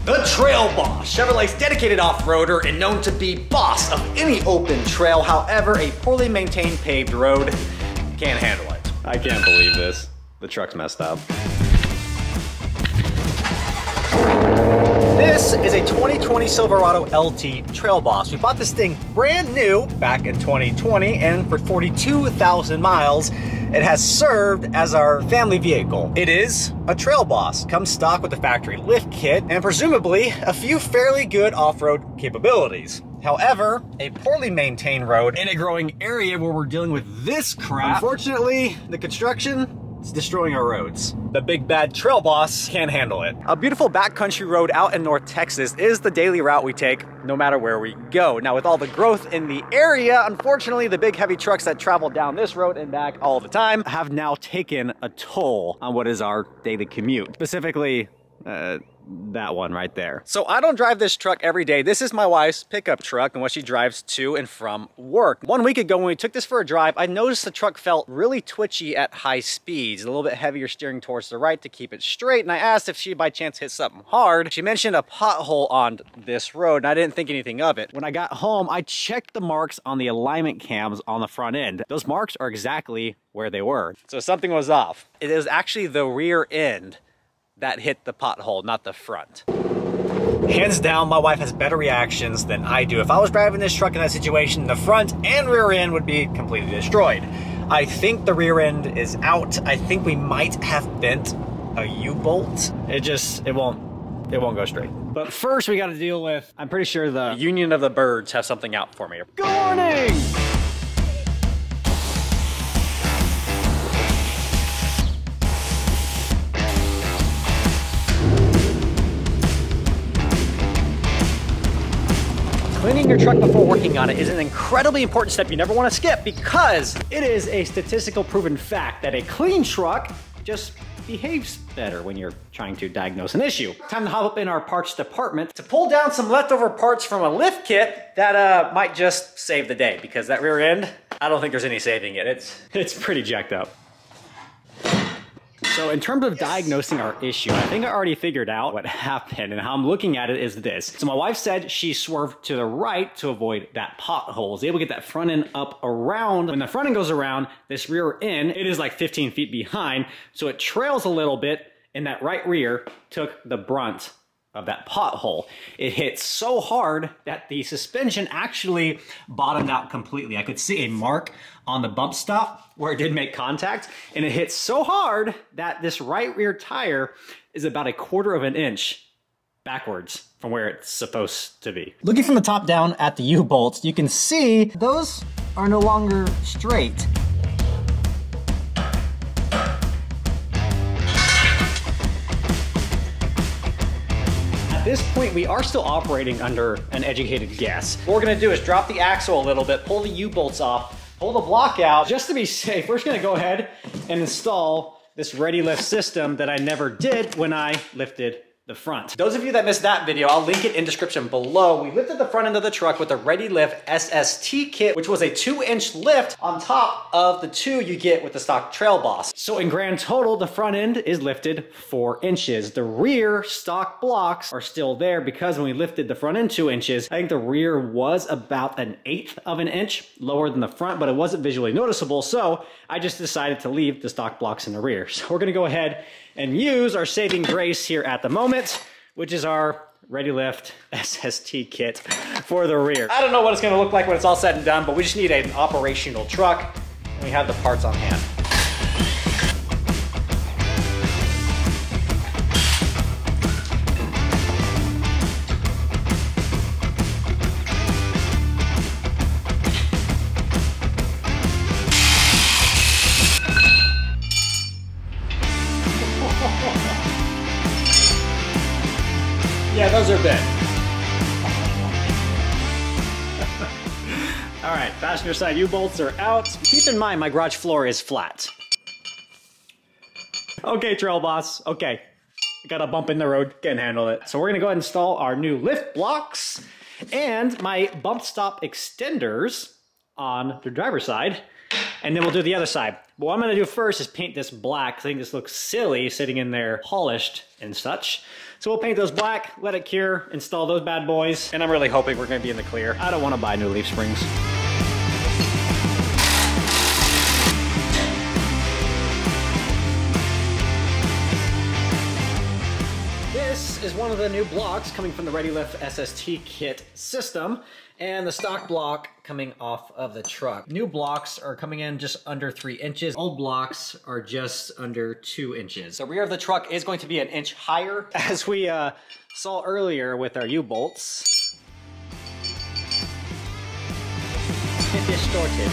The Trail Boss, Chevrolet's dedicated off-roader and known to be boss of any open trail. However, a poorly maintained paved road can't handle it. I can't believe this. The truck's messed up. This is a 2020 Silverado LT Trail Boss. We bought this thing brand new back in 2020, and for 42,000 miles, it has served as our family vehicle. It is a Trail Boss, comes stock with a factory lift kit, and presumably a few fairly good off-road capabilities. However, a poorly maintained road in a growing area where we're dealing with this crap, unfortunately, the construction is destroying our roads. The big bad Trail Boss can't handle it. A beautiful backcountry road out in North Texas is the daily route we take no matter where we go. Now, with all the growth in the area, unfortunately, the big heavy trucks that travel down this road and back all the time have now taken a toll on what is our daily commute. Specifically, that one right there. So I don't drive this truck every day. This is my wife's pickup truck and what she drives to and from work. 1 week ago when we took this for a drive, I noticed the truck felt really twitchy at high speeds, a little bit heavier steering towards the right to keep it straight. And I asked if she by chance hit something hard. She mentioned a pothole on this road and I didn't think anything of it. When I got home, I checked the marks on the alignment cams on the front end. Those marks are exactly where they were. So something was off. It is actually the rear end that hit the pothole, not the front. Hands down, my wife has better reactions than I do. If I was driving this truck in that situation, the front and rear end would be completely destroyed. I think the rear end is out. I think we might have bent a U-bolt. It won't go straight. But first we gotta deal with, I'm pretty sure the Union of the Birds have something out for me. Good morning! Cleaning your truck before working on it is an incredibly important step you never want to skip because it is a statistical proven fact that a clean truck just behaves better when you're trying to diagnose an issue. Time to hop up in our parts department to pull down some leftover parts from a lift kit that might just save the day because that rear end, I don't think there's any saving it. It's pretty jacked up. So in terms of diagnosing our issue, I think I already figured out what happened, and how I'm looking at it is this. So my wife said she swerved to the right to avoid that pothole. Was able to get that front end up around. When the front end goes around, this rear end, it is like 15 feet behind, so it trails a little bit, and that right rear took the brunt of that pothole. It hit so hard that the suspension actually bottomed out completely. I could see a mark on the bump stop where it did make contact, and it hit so hard that this right rear tire is about 1/4 of an inch backwards from where it's supposed to be. Looking from the top down at the U-bolts, you can see those are no longer straight. At this point, we are still operating under an educated guess. What we're gonna do is drop the axle a little bit, pull the U-bolts off, pull the block out. Just to be safe, we're just gonna go ahead and install this ready lift system that I never did when I lifted the front. Those of you that missed that video, I'll link it in description below. We lifted the front end of the truck with a Ready Lift SST kit, which was a 2-inch lift on top of the 2 you get with the stock Trail Boss. So in grand total, the front end is lifted 4 inches. The rear stock blocks are still there because when we lifted the front end 2 inches, I think the rear was about 1/8 of an inch lower than the front, but it wasn't visually noticeable. So I just decided to leave the stock blocks in the rear. So we're gonna go ahead and use our saving grace here at the moment, which is our Ready Lift SST kit for the rear. I don't know what it's gonna look like when it's all said and done, but we just need an operational truck, and we have the parts on hand. Yeah, those are bent. All right, passenger side U-bolts are out. Keep in mind, my garage floor is flat. Okay, Trail Boss, okay. Got a bump in the road, can't handle it. So we're gonna go ahead and install our new lift blocks and my bump stop extenders on the driver's side, and then we'll do the other side. But what I'm gonna do first is paint this black. I think this looks silly sitting in there polished and such. So we'll paint those black, let it cure, install those bad boys, and I'm really hoping we're gonna be in the clear. I don't wanna buy new leaf springs. This is one of the new blocks coming from the ReadyLift SST kit system, and the stock block coming off of the truck. New blocks are coming in just under 3 inches. Old blocks are just under 2 inches. The rear of the truck is going to be an inch higher. As we saw earlier with our U-bolts, it's distorted.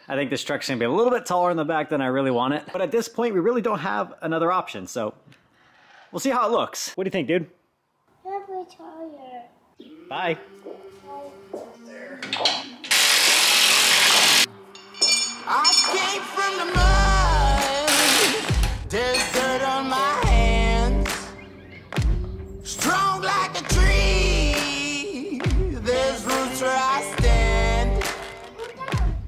I think this truck's gonna be a little bit taller in the back than I really want it. But at this point, we really don't have another option. So we'll see how it looks. What do you think, dude? Very tired. Bye. There. I came from the mud. There's dirt on my hands. Strong like a tree. There's roots where I stand.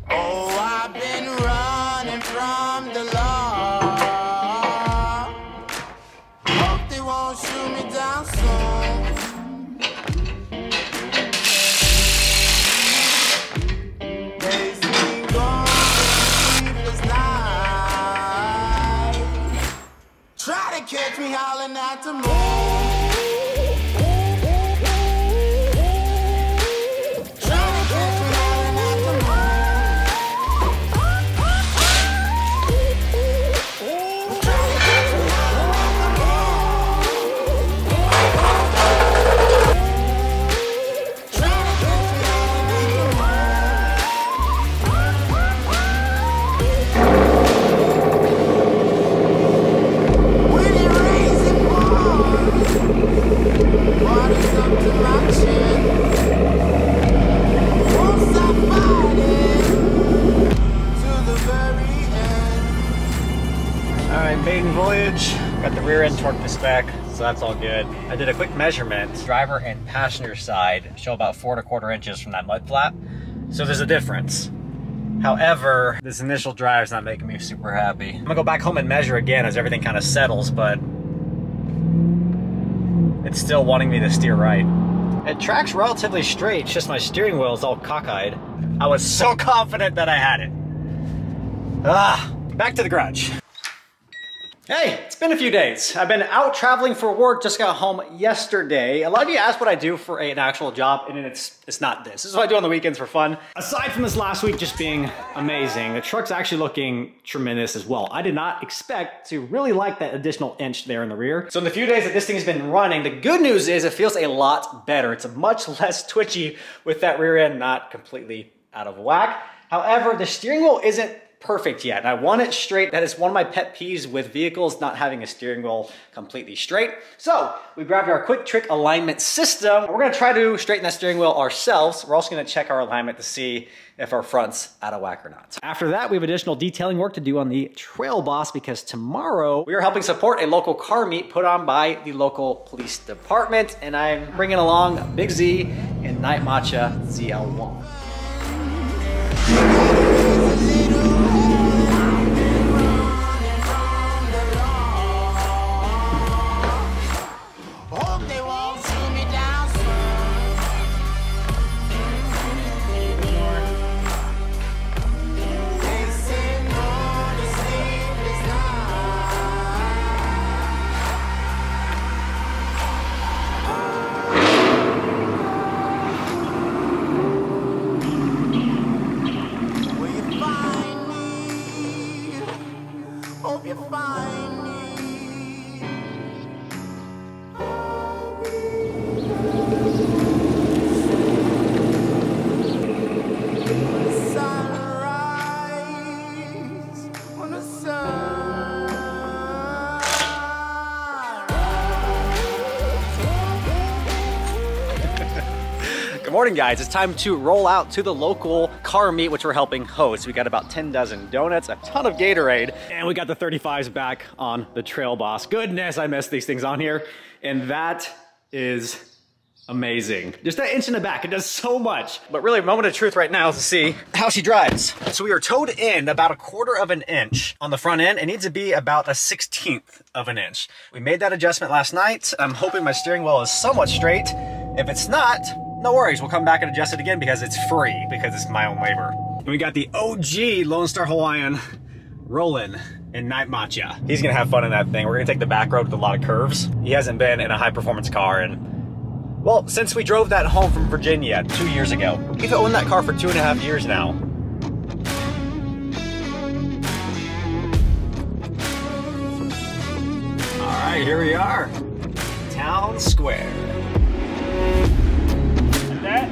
Oh, I've been running from the law. Hope they won't shoot me down soon. Days been gone, sleepless night. Try to catch me howling at the moon. Alright, maiden voyage. Got the rear end torqued to spec, so that's all good. I did a quick measurement. Driver and passenger side show about 4 1/4 inches from that mud flap. So there's a difference. However, this initial drive is not making me super happy. I'm gonna go back home and measure again as everything kind of settles, but it's still wanting me to steer right. It tracks relatively straight, it's just my steering wheel is all cockeyed. I was so confident that I had it. Back to the garage. Hey, it's been a few days. I've been out traveling for work, just got home yesterday. A lot of you asked what I do for an actual job, and it's not this. This is what I do on the weekends for fun. Aside from this last week just being amazing, the truck's actually looking tremendous as well. I did not expect to really like that additional inch there in the rear. So in the few days that this thing's been running, the good news is it feels a lot better. It's much less twitchy with that rear end not completely out of whack. However, the steering wheel isn't perfect yet, and I want it straight. That is one of my pet peeves with vehicles, not having a steering wheel completely straight. So we grabbed our Quick Trick alignment system. We're gonna try to straighten that steering wheel ourselves. We're also gonna check our alignment to see if our front's out of whack or not. After that, we have additional detailing work to do on the Trail Boss because tomorrow we are helping support a local car meet put on by the local police department, and I'm bringing along Big Z and Night Matcha ZL1. morning, guys. It's time to roll out to the local car meet, which we're helping host. We got about 10 dozen donuts, a ton of Gatorade, and we got the 35s back on the Trail Boss. Goodness, I missed these things on here, and that is amazing. Just that inch in the back, it does so much. But really, moment of truth right now is to see how she drives. So we are towed in about 1/4 of an inch on the front end. It needs to be about 1/16 of an inch. We made that adjustment last night. I'm hoping my steering wheel is somewhat straight. If it's not, no worries. We'll come back and adjust it again because it's free, because it's my own labor. And we got the OG Lone Star Hawaiian rolling in night matcha. He's gonna have fun in that thing. We're gonna take the back road with a lot of curves. He hasn't been in a high performance car well, since we drove that home from Virginia 2 years ago. We've owned that car for 2.5 years now. All right, here we are. Town Square. And that.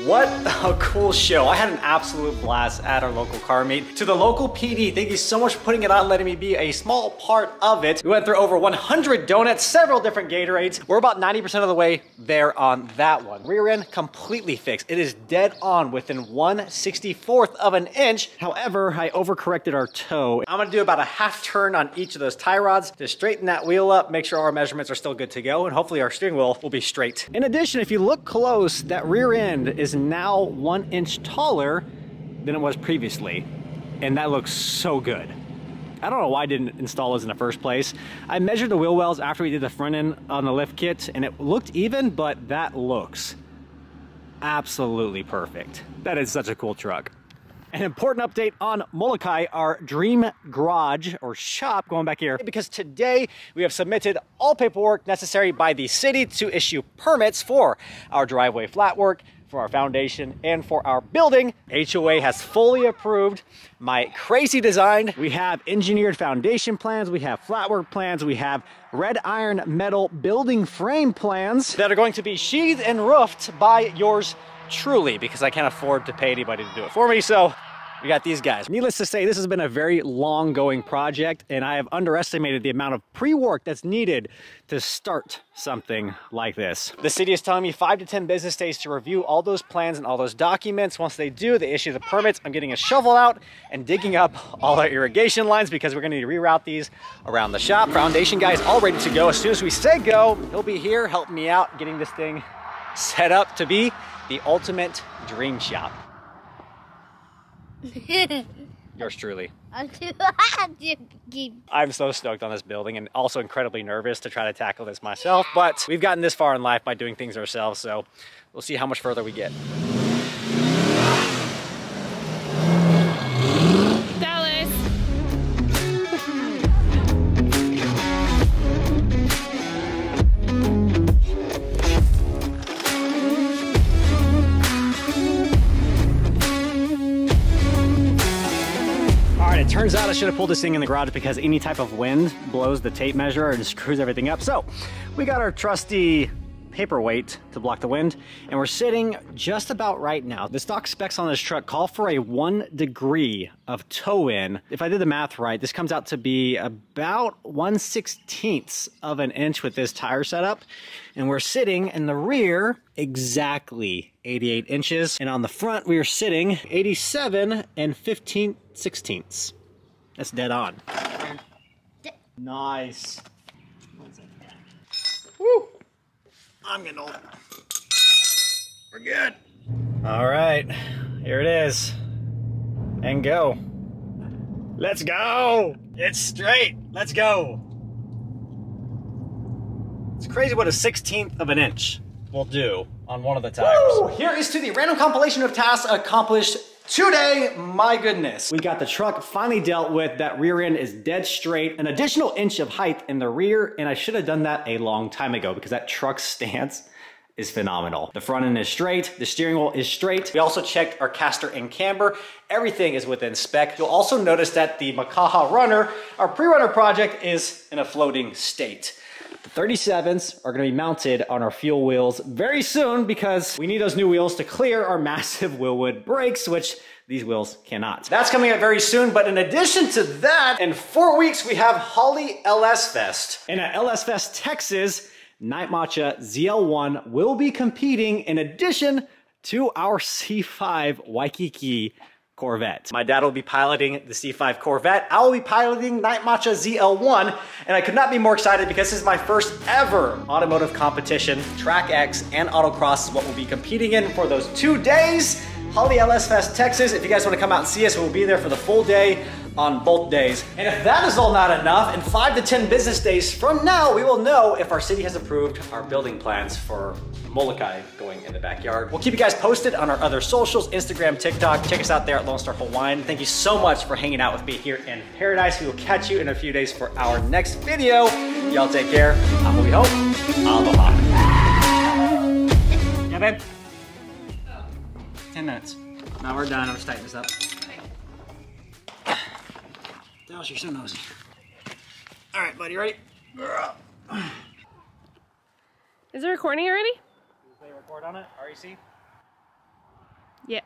What a cool show. I had an absolute blast at our local car meet. To the local PD, thank you so much for putting it on, letting me be a small part of it. We went through over 100 donuts, several different Gatorades. We're about 90% of the way there on that one. Rear end completely fixed. It is dead on within 1/64 of an inch. However, I overcorrected our toe. I'm gonna do about a half turn on each of those tie rods to straighten that wheel up, make sure our measurements are still good to go, and hopefully our steering wheel will be straight. In addition, if you look close, that rear end is now 1 inch taller than it was previously, and that looks so good. I don't know why I didn't install this in the first place. I measured the wheel wells after we did the front end on the lift kit, and it looked even, but that looks absolutely perfect. That is such a cool truck. An important update on Molokai, our dream garage or shop, going back here, because today we have submitted all paperwork necessary by the city to issue permits for our driveway flat work, for our foundation, and for our building. HOA has fully approved my crazy design. We have engineered foundation plans, we have flat work plans, we have red iron metal building frame plans that are going to be sheathed and roofed by yours truly, because I can't afford to pay anybody to do it for me, so we got these guys. Needless to say, this has been a very long going project, and I have underestimated the amount of pre-work that's needed to start something like this. The city is telling me 5 to 10 business days to review all those plans and all those documents. Once they do, they issue the permits. I'm getting a shovel out and digging up all our irrigation lines because we're gonna need to reroute these around the shop. Foundation guy is all ready to go. As soon as we say go, he'll be here helping me out getting this thing set up to be the ultimate dream shop. Yours truly. I'm so stoked on this building and also incredibly nervous to try to tackle this myself, but we've gotten this far in life by doing things ourselves, so we'll see how much further we get. Dallas. It turns out I should have pulled this thing in the garage because any type of wind blows the tape measure and screws everything up. So we got our trusty paperweight to block the wind, and we're sitting just about right now. The stock specs on this truck call for a 1 degree of toe in. If I did the math right, this comes out to be about 1/16 of an inch with this tire setup. And we're sitting in the rear exactly 88 inches. And on the front, we are sitting 87 and 15/16. That's dead on. Nice. Woo! I'm getting old. We're good. All right, here it is. And go. Let's go. It's straight. Let's go. It's crazy what a 1/16 of an inch will do on one of the tires. Woo! Here is to the random compilation of tasks accomplished Today, my goodness, we got the truck finally dealt with. That rear end is dead straight, an additional inch of height in the rear, and I should have done that a long time ago because that truck stance is phenomenal. The front end is straight, the steering wheel is straight. We also checked our caster and camber. Everything is within spec. You'll also notice that the Makaha runner, our pre-runner project, is in a floating state. The 37s are gonna be mounted on our fuel wheels very soon because we need those new wheels to clear our massive Willwood brakes, which these wheels cannot. That's coming up very soon, but in addition to that, in 4 weeks, we have Holly LS Fest. And at LS Fest Texas, Night Matcha ZL1 will be competing in addition to our C5 Waikiki Corvette. My dad will be piloting the C5 Corvette. I will be piloting Night Matcha ZL1, and I could not be more excited because this is my first ever automotive competition. Track X and Autocross is what we'll be competing in for those 2 days. Holly LS Fest Texas. If you guys want to come out and see us, we'll be there for the full day on both days. And if that is all not enough, in 5 to 10 business days from now, we will know if our city has approved our building plans for Molokai going in the backyard. We'll keep you guys posted on our other socials, Instagram, TikTok. Check us out there at Lone Star Hawaiian. Thank you so much for hanging out with me here in paradise. We will catch you in a few days for our next video. Y'all take care. I'm Aloha. Aloha. Yeah, babe? 10 minutes. Now we're done. I'm just tightening this up. Dallas, you're so nosy. All right, buddy, ready? Is it recording already? Did they record on it? REC? Yes.